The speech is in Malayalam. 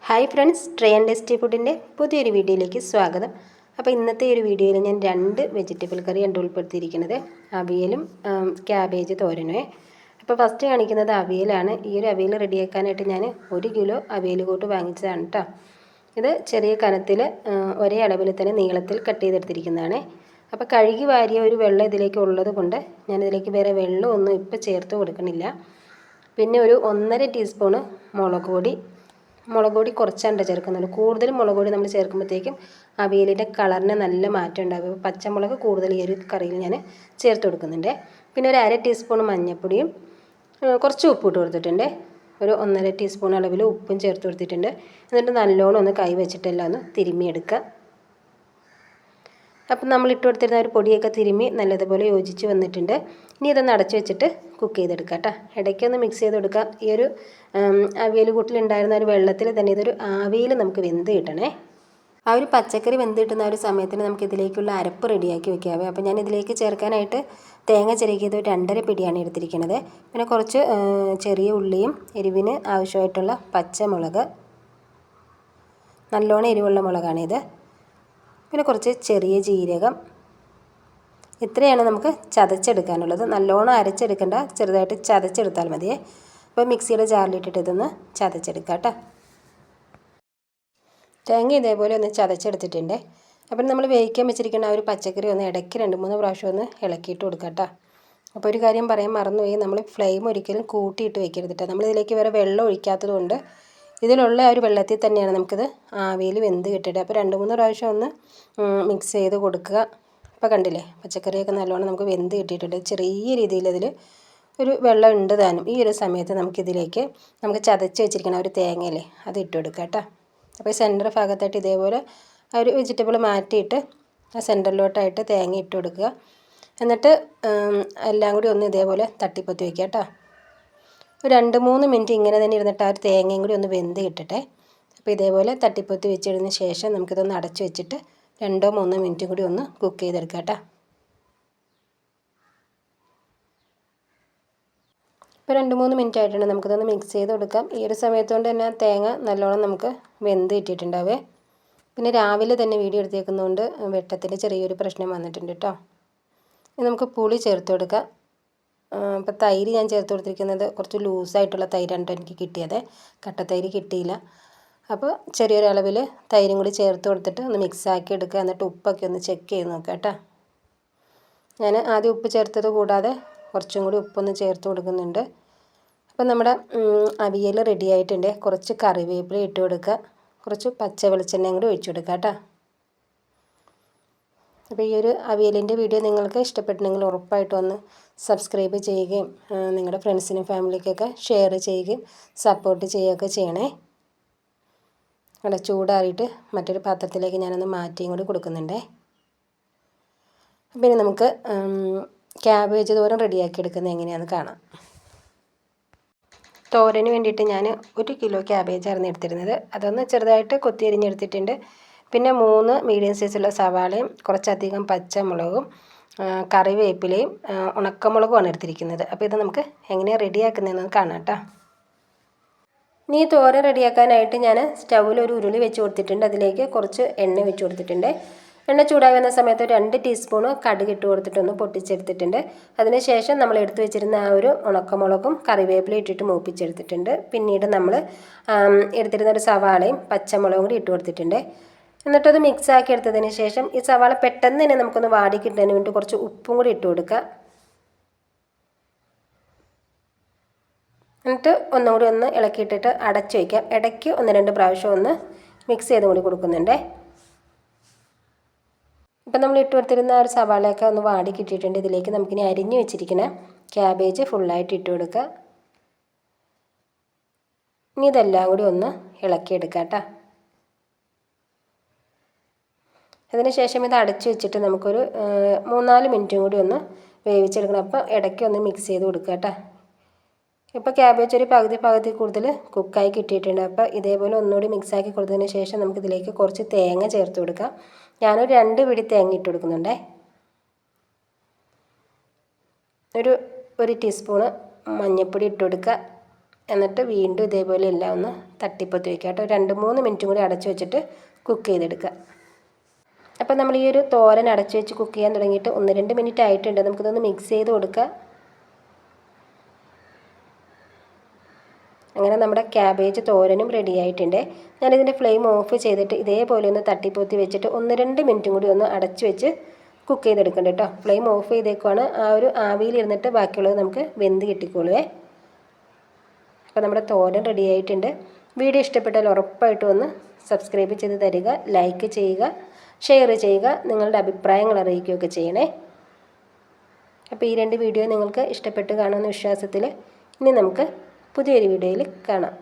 Hi friends, try and tasty ഫുഡിൻ്റെ പുതിയൊരു വീഡിയോയിലേക്ക് സ്വാഗതം. അപ്പോൾ ഇന്നത്തെ ഒരു വീഡിയോയിൽ ഞാൻ 2 വെജിറ്റബിൾ കറിയാണ് ഉൾപ്പെടുത്തിയിരിക്കുന്നത്. അവിയലും ക്യാബേജ് തോരനുമേ. അപ്പോൾ ഫസ്റ്റ് കാണിക്കുന്നത് അവിയലാണ്. ഈ ഒരു അവിയൽ റെഡിയാക്കാനായിട്ട് ഞാൻ 1 കിലോ അവിയൽ കൂട്ട് വാങ്ങിച്ചതാണ് കേട്ടോ. ഇത് ചെറിയ കനത്തിൽ ഒരേ അളവിൽ തന്നെ നീളത്തിൽ കട്ട് ചെയ്തെടുത്തിരിക്കുന്നതാണ്. അപ്പോൾ കഴുകി വാരിയ ഒരു വെള്ളം ഇതിലേക്ക് ഉള്ളത് കൊണ്ട് ഞാനിതിലേക്ക് വേറെ വെള്ളമൊന്നും ഇപ്പോൾ ചേർത്ത് കൊടുക്കണില്ല. പിന്നെ ഒരു 1.5 ടീസ്പൂണ് മുളക് പൊടി കുറച്ചാണ് ചേർക്കുന്നുള്ളൂ. കൂടുതലും മുളക് പൊടി നമ്മൾ ചേർക്കുമ്പോഴത്തേക്കും അവിയലിൻ്റെ കളറിന് നല്ല മാറ്റം ഉണ്ടാകും. പച്ചമുളക് കൂടുതൽ ഈ ഒരു കറിയിൽ ഞാൻ ചേർത്ത് കൊടുക്കുന്നുണ്ട്. പിന്നെ ഒരു 1/2 ടീസ്പൂൺ മഞ്ഞൾപ്പൊടിയും കുറച്ച് ഉപ്പ് ഇട്ട് കൊടുത്തിട്ടുണ്ട്. ഒരു 1.5 ടീസ്പൂൺ അളവിൽ ഉപ്പും ചേർത്ത് കൊടുത്തിട്ടുണ്ട്. എന്നിട്ട് നല്ലോണം ഒന്ന് കൈ വെച്ചിട്ടെല്ലാം ഒന്ന് തിരുമ്മിയെടുക്കുക. അപ്പം നമ്മൾ ഇട്ട് കൊടുത്തിരുന്ന ഒരു പൊടിയൊക്കെ തിരുമ്മി നല്ലതുപോലെ യോജിച്ച് വന്നിട്ടുണ്ട്. ഇനി ഇതൊന്ന് അടച്ചു വെച്ചിട്ട് കുക്ക് ചെയ്തെടുക്കാം കേട്ടോ. ഇടയ്ക്കൊന്ന് മിക്സ് ചെയ്ത് കൊടുക്കാം. ഈ ഒരു അവിയൽ കൂട്ടിലുണ്ടായിരുന്ന ഒരു വെള്ളത്തിൽ തന്നെ ഇതൊരു ആവിയിൽ നമുക്ക് വെന്ത് കിട്ടണേ. ആ ഒരു പച്ചക്കറി വെന്ത് കിട്ടുന്ന ഒരു സമയത്തിന് നമുക്ക് ഇതിലേക്കുള്ള അരപ്പ് റെഡിയാക്കി വെക്കാവേ. അപ്പോൾ ഞാൻ ഇതിലേക്ക് ചേർക്കാനായിട്ട് തേങ്ങ ചിരകിയത് 2.5 പിടിയാണ് എടുത്തിരിക്കുന്നത്. പിന്നെ കുറച്ച് ചെറിയ ഉള്ളിയും എരിവിന് ആവശ്യമായിട്ടുള്ള പച്ചമുളക്, നല്ലോണം എരിവുള്ള മുളകാണിത്. പിന്നെ കുറച്ച് ചെറിയ ജീരകം. ഇത്രയാണ് നമുക്ക് ചതച്ചെടുക്കാനുള്ളത്. നല്ലോണം അരച്ചെടുക്കണ്ട, ചെറുതായിട്ട് ചതച്ചെടുത്താൽ മതിയേ. അപ്പോൾ മിക്സിയുടെ ജാറിലിട്ടിട്ട് ഇതൊന്ന് ചതച്ചെടുക്കാം കേട്ടോ. തേങ്ങ ഇതേപോലെ ഒന്ന് ചതച്ചെടുത്തിട്ടുണ്ട്. അപ്പം നമ്മൾ വേവിക്കാൻ വെച്ചിരിക്കുന്ന ആ ഒരു പച്ചക്കറി ഒന്ന് ഇടയ്ക്ക് 2-3 പ്രാവശ്യം ഒന്ന് ഇളക്കിയിട്ട് കൊടുക്കാം കേട്ടോ. അപ്പോൾ ഒരു കാര്യം പറയാൻ മറന്നുപോയി, നമ്മൾ ഫ്ലെയിം ഒരിക്കലും കൂട്ടിയിട്ട് വെക്കരുത് കേട്ടോ. നമ്മളിതിലേക്ക് വേറെ വെള്ളം ഒഴിക്കാത്തത് കൊണ്ട് ഇതിലുള്ള ആ ഒരു വെള്ളത്തിൽ തന്നെയാണ് നമുക്കിത് ആവിയിൽ വെന്ത് കിട്ടിയിട്ട്. അപ്പോൾ 2-3 പ്രാവശ്യം ഒന്ന് മിക്സ് ചെയ്ത് കൊടുക്കുക. അപ്പോൾ കണ്ടില്ലേ, പച്ചക്കറിയൊക്കെ നല്ലോണം നമുക്ക് വെന്ത് കിട്ടിയിട്ടുണ്ട്. ചെറിയ രീതിയിൽ ഇതിൽ ഒരു വെള്ളം ഉണ്ട് താനും. ഈ ഒരു സമയത്ത് നമുക്ക് ചതച്ച് വെച്ചിരിക്കുന്ന ഒരു തേങ്ങയല്ലേ, അത് ഇട്ട് കൊടുക്കുക കേട്ടോ. അപ്പോൾ സെൻറ്റർ ഭാഗത്തായിട്ട് ഇതേപോലെ ആ ഒരു വെജിറ്റബിൾ മാറ്റിയിട്ട് ആ സെൻറ്ററിലോട്ടായിട്ട് തേങ്ങ ഇട്ട് കൊടുക്കുക. എന്നിട്ട് എല്ലാം കൂടി ഒന്ന് ഇതേപോലെ തട്ടിപ്പൊത്തി വയ്ക്കുക കേട്ടോ. ഒരു 2-3 മിനിറ്റ് ഇങ്ങനെ തന്നെ ഇരുന്നിട്ട് ആ ഒരു തേങ്ങയും കൂടി ഒന്ന് വെന്ത് കിട്ടട്ടെ. അപ്പോൾ ഇതേപോലെ തട്ടിപ്പൊത്തി വെച്ചിടുന്ന ശേഷം നമുക്കിതൊന്ന് അടച്ചു വെച്ചിട്ട് 2-3 മിനിറ്റും കൂടി ഒന്ന് കുക്ക് ചെയ്തെടുക്കാം കേട്ടോ. ഇപ്പോൾ 2-3 മിനിറ്റ് ആയിട്ടുണ്ട്. നമുക്കിതൊന്ന് മിക്സ് ചെയ്ത് കൊടുക്കാം. ഈ ഒരു സമയത്തുകൊണ്ട് തന്നെ തേങ്ങ നല്ലോണം നമുക്ക് വെന്ത് കിട്ടിയിട്ടുണ്ടാവേ. പിന്നെ രാവിലെ തന്നെ വീഡിയോ എടുത്തേക്കുന്നതുകൊണ്ട് വെട്ടത്തിൻ്റെ ചെറിയൊരു പ്രശ്നം വന്നിട്ടുണ്ട് കേട്ടോ. ഇനി നമുക്ക് പുളി ചേർത്ത് കൊടുക്കാം. അപ്പോൾ തൈര് ഞാൻ ചേർത്ത് കൊടുത്തിരിക്കുന്നത് കുറച്ച് ലൂസായിട്ടുള്ള തൈരാണ് എനിക്ക് കിട്ടിയത്. കട്ടത്തൈര് കിട്ടിയില്ല. അപ്പോൾ ചെറിയൊരു അളവിൽ തൈരും കൂടി ചേർത്ത് കൊടുത്തിട്ട് ഒന്ന് മിക്സാക്കി എടുക്കുക. എന്നിട്ട് ഉപ്പൊക്കെ ഒന്ന് ചെക്ക് ചെയ്ത് നോക്കുക കേട്ടോ. ഞാൻ ആദ്യം ഉപ്പ് ചേർത്തത് കൂടാതെ കുറച്ചും കൂടി ഉപ്പൊന്ന് ചേർത്ത് കൊടുക്കുന്നുണ്ട്. അപ്പോൾ നമ്മുടെ അവിയൽ റെഡി ആയിട്ടുണ്ട്. കുറച്ച് കറിവേപ്പില ഇട്ട് കൊടുക്കുക. കുറച്ച് പച്ച വെളിച്ചെണ്ണയും കൂടി ഒഴിച്ചു കൊടുക്കുക കേട്ടോ. അപ്പോൾ ഈ ഒരു അവിയലിൻ്റെ വീഡിയോ നിങ്ങൾക്ക് ഇഷ്ടപ്പെട്ടിട്ടുണ്ടെങ്കിൽ ഉറപ്പായിട്ടും ഒന്ന് സബ്സ്ക്രൈബ് ചെയ്യുകയും നിങ്ങളുടെ ഫ്രണ്ട്സിനും ഫാമിലിക്കൊക്കെ ഷെയർ ചെയ്യുകയും സപ്പോർട്ട് ചെയ്യുകയൊക്കെ ചെയ്യണേ. അവിടെ ചൂടാറിയിട്ട് മറ്റൊരു പാത്രത്തിലേക്ക് ഞാനൊന്ന് മാറ്റിയും കൂടി കൊടുക്കുന്നുണ്ടേ. പിന്നെ നമുക്ക് ക്യാബേജ് തോരൻ റെഡിയാക്കി എടുക്കുന്നത് എങ്ങനെയാണെന്ന് കാണാം. തോരന് വേണ്ടിയിട്ട് ഞാൻ 1 കിലോ ക്യാബേജായിരുന്നു എടുത്തിരുന്നത്. അതൊന്ന് ചെറുതായിട്ട് കൊത്തി അരിഞ്ഞെടുത്തിട്ടുണ്ട്. പിന്നെ 3 മീഡിയം സൈസുള്ള സവാളയും കുറച്ചധികം പച്ചമുളകും കറിവേപ്പിലയും ഉണക്കമുളകുമാണ് എടുത്തിരിക്കുന്നത്. അപ്പോൾ ഇത് നമുക്ക് എങ്ങനെയാണ് റെഡിയാക്കുന്നതെന്ന് കാണാം കേട്ടോ. ഇനി ഈ തോരൻ റെഡിയാക്കാനായിട്ട് ഞാൻ സ്റ്റൗവിൽ ഒരു ഉരുളി വെച്ച് കൊടുത്തിട്ടുണ്ട്. അതിലേക്ക് കുറച്ച് എണ്ണ വെച്ച് കൊടുത്തിട്ടുണ്ട്. എണ്ണ ചൂടായി വന്ന സമയത്ത് 2 ടീസ്പൂൺ കടുക് ഇട്ട് കൊടുത്തിട്ടൊന്ന് പൊട്ടിച്ചെടുത്തിട്ടുണ്ട്. അതിനുശേഷം നമ്മൾ എടുത്തു വെച്ചിരുന്ന ആ ഒരു ഉണക്കമുളകും കറിവേപ്പില ഇട്ടിട്ട് മൂപ്പിച്ചെടുത്തിട്ടുണ്ട്. പിന്നീട് നമ്മൾ എടുത്തിരുന്ന ഒരു സവാളയും പച്ചമുളകും കൂടി ഇട്ട് കൊടുത്തിട്ടുണ്ട്. എന്നിട്ടത് മിക്സാക്കി എടുത്തതിന് ശേഷം ഈ സവാള പെട്ടെന്ന് തന്നെ നമുക്കൊന്ന് വാടി കിട്ടുന്നതിന് വേണ്ടി കുറച്ച് ഉപ്പും കൂടി ഇട്ട് കൊടുക്കുക. എന്നിട്ട് ഒന്നുകൂടി ഒന്ന് ഇളക്കിയിട്ടിട്ട് അടച്ചു വയ്ക്കാം. ഇടയ്ക്ക് 1-2 പ്രാവശ്യം ഒന്ന് മിക്സ് ചെയ്തും കൂടി കൊടുക്കുന്നുണ്ട്. ഇപ്പം നമ്മൾ ഇട്ട് കൊടുത്തിരുന്ന ആ ഒരു സവാളയൊക്കെ ഒന്ന് വാടി കിട്ടിയിട്ടുണ്ട്. ഇതിലേക്ക് നമുക്കിനി അരിഞ്ഞു വെച്ചിരിക്കുന്ന ക്യാബേജ് ഫുള്ളായിട്ട് ഇട്ട് കൊടുക്കുക. ഇനി ഇതെല്ലാം കൂടി ഒന്ന് ഇളക്കിയെടുക്കാം കേട്ടോ. അതിനുശേഷം ഇത് അടച്ചു വെച്ചിട്ട് നമുക്കൊരു 3-4 മിനിറ്റും കൂടി ഒന്ന് വേവിച്ചെടുക്കണം. അപ്പോൾ ഇടയ്ക്ക് ഒന്ന് മിക്സ് ചെയ്ത് കൊടുക്കുക കേട്ടോ. ഇപ്പോൾ ക്യാബേജ് ഒരു പകുതി കൂടുതൽ കുക്കായി കിട്ടിയിട്ടുണ്ട്. അപ്പോൾ ഇതേപോലെ ഒന്നുകൂടി മിക്സാക്കി കൊടുത്തതിന് ശേഷം നമുക്കിതിലേക്ക് കുറച്ച് തേങ്ങ ചേർത്ത് കൊടുക്കാം. ഞാനൊരു 2 പിടി തേങ്ങ ഇട്ട് കൊടുക്കുന്നുണ്ടേ. ഒരു ടീസ്പൂണ് മഞ്ഞൾപ്പൊടി ഇട്ട് കൊടുക്കുക. എന്നിട്ട് വീണ്ടും ഇതേപോലെ എല്ലാം ഒന്ന് തട്ടിപ്പൊത്തി വയ്ക്കുക കേട്ടോ. 2-3 മിനിറ്റും കൂടി അടച്ചു വെച്ചിട്ട് കുക്ക് ചെയ്തെടുക്കുക. അപ്പോൾ നമ്മൾ ഈ ഒരു തോരൻ അടച്ചു വെച്ച് കുക്ക് ചെയ്യാൻ തുടങ്ങിയിട്ട് 1-2 മിനിറ്റ് ആയിട്ടുണ്ട്. നമുക്കിതൊന്ന് മിക്സ് ചെയ്ത് കൊടുക്കുക. അങ്ങനെ നമ്മുടെ ക്യാബേജ് തോരനും റെഡി ആയിട്ടുണ്ട്. ഞാനിതിൻ്റെ ഫ്ലെയിം ഓഫ് ചെയ്തിട്ട് ഇതേപോലെ ഒന്ന് തട്ടിപ്പൊത്തി വെച്ചിട്ട് 1-2 മിനിറ്റും കൂടി ഒന്ന് അടച്ചു വെച്ച് കുക്ക് ചെയ്തെടുക്കണ്ട കേട്ടോ. ഫ്ലെയിം ഓഫ് ചെയ്തേക്കുവാണ്. ആ ഒരു ആവിയിലിരുന്നിട്ട് ബാക്കിയുള്ളത് നമുക്ക് വെന്ത് കിട്ടിക്കോളുവേ. അപ്പോൾ നമ്മുടെ തോരൻ റെഡി ആയിട്ടുണ്ട്. വീഡിയോ ഇഷ്ടപ്പെട്ടാൽ ഉറപ്പായിട്ടും ഒന്ന് സബ്സ്ക്രൈബ് ചെയ്ത് തരിക, ലൈക്ക് ചെയ്യുക, ഷെയർ ചെയ്യുക, നിങ്ങളുടെ അഭിപ്രായങ്ങൾ അറിയിക്കുകയൊക്കെ ചെയ്യണേ. അപ്പോൾ ഈ 2 വീഡിയോ നിങ്ങൾക്ക് ഇഷ്ടപ്പെട്ട് കാണുമെന്ന വിശ്വാസത്തിൽ ഇനി നമുക്ക് പുതിയൊരു വീഡിയോയിൽ കാണാം.